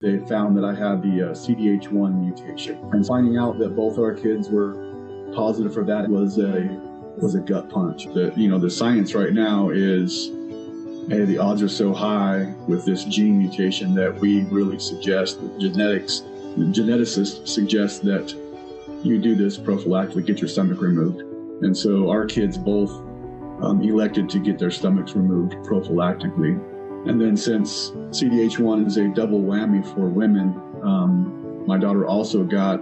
They found that I had the CDH1 mutation, and finding out that both our kids were positive for that was a gut punch. The science right now is, hey, the odds are so high with this gene mutation that we really suggest that geneticists suggest that you do this prophylactically, get your stomach removed. And so our kids both elected to get their stomachs removed prophylactically. And then since CDH1 is a double whammy for women, my daughter also got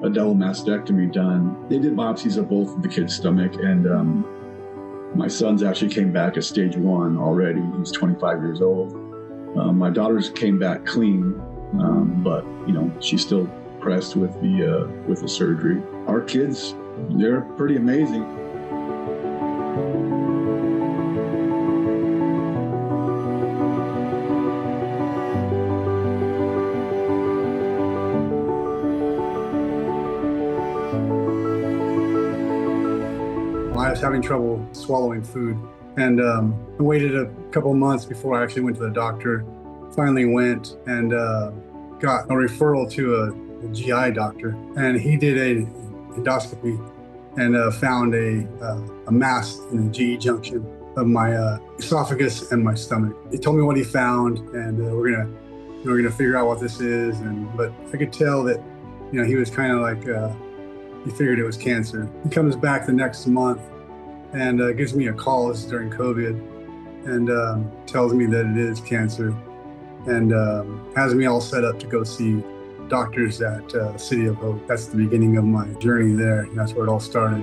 a double mastectomy done. They did biopsies of both of the kids' stomach, and my son's actually came back at stage 1 already. He's 25 years old. My daughter's came back clean, but she's still pressed with the surgery. Our kids, they're pretty amazing. I was having trouble swallowing food, and I waited a couple months before I actually went to the doctor. Finally went and got a referral to a GI doctor, and he did an endoscopy and found a mass in the GE junction of my esophagus and my stomach. He told me what he found, and we're gonna figure out what this is. But I could tell that he was kind of like he figured it was cancer. He comes back the next month and gives me a call. This is during COVID, and tells me that it is cancer, and has me all set up to go see doctors at City of Hope. That's the beginning of my journey there, and that's where it all started.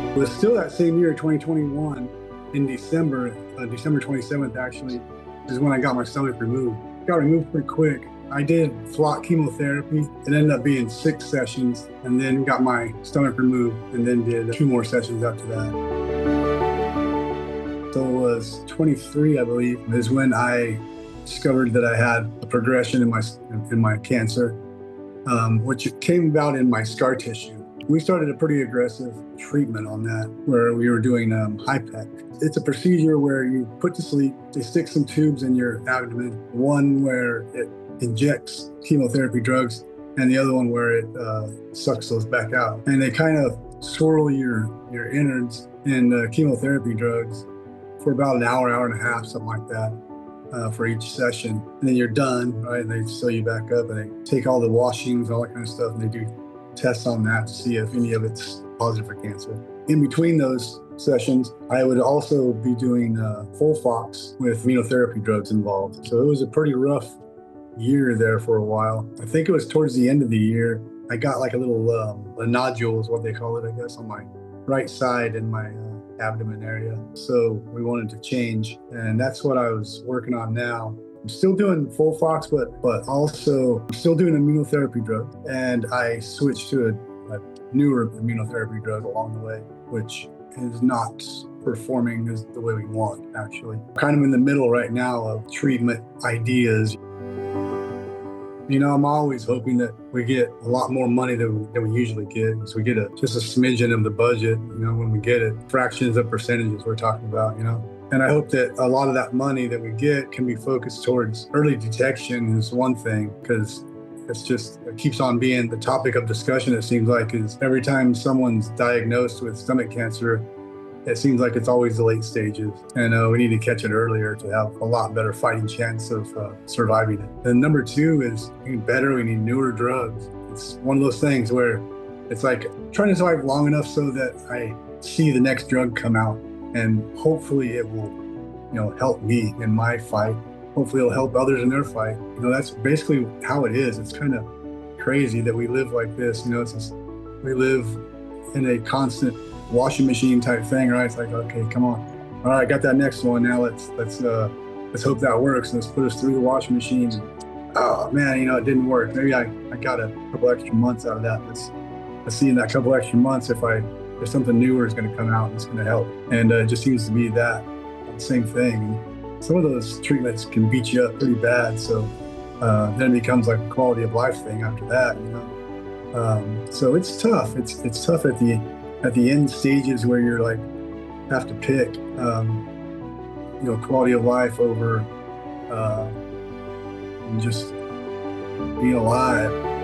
It was still that same year, 2021, in December 27th actually, is when I got my stomach removed. Got removed pretty quick. I did flock chemotherapy. It ended up being 6 sessions, and then got my stomach removed, and then did 2 more sessions after that. So it was 23, I believe, is when I discovered that I had a progression in my cancer, which came about in my scar tissue. We started a pretty aggressive treatment on that, where we were doing HIPEC. It's a procedure where you put to sleep, they stick some tubes in your abdomen, one where it injects chemotherapy drugs, and the other one where it sucks those back out. And they kind of swirl your innards in chemotherapy drugs for about an hour and a half, something like that, for each session. And then you're done, right? And they sew you back up, and they take all the washings, all that kind of stuff, and they do tests on that to see if any of it's positive for cancer. In between those sessions, I would also be doing FOLFOX with immunotherapy drugs involved. So it was a pretty rough year there for a while. I think it was towards the end of the year, I got like a little a nodule is what they call it, I guess, on my right side in my abdomen area. So we wanted to change, and that's what I was working on now. I'm still doing FOLFOX, but also I'm still doing immunotherapy drug, and I switched to a newer immunotherapy drug along the way, which is not performing as the way we want, actually. Kind of in the middle right now of treatment ideas. I'm always hoping that we get a lot more money than we usually get. So we get just a smidgen of the budget, when we get it, fractions of percentages we're talking about, And I hope that a lot of that money that we get can be focused towards early detection is one thing, because it keeps on being the topic of discussion, it seems like, is every time someone's diagnosed with stomach cancer, it seems like it's always the late stages. And we need to catch it earlier to have a lot better fighting chance of surviving it. And number 2 is we need newer drugs. It's one of those things where it's like trying to survive long enough so that I see the next drug come out, and hopefully it will, help me in my fight. Hopefully it'll help others in their fight. That's basically how it is. It's kind of crazy that we live like this. We live in a constant washing machine type thing, right? It's like, okay, come on. All right, got that next one. Now let's hope that works. Let's put us through the washing machine. Oh man, it didn't work. Maybe I got a couple extra months out of that. Let's see in that couple extra months if something newer is going to come out and it's going to help. And it just seems to be that same thing. Some of those treatments can beat you up pretty bad. So then it becomes like a quality of life thing after that, So it's tough. It's tough at the end stages where you're like, have to pick, quality of life over and just be alive.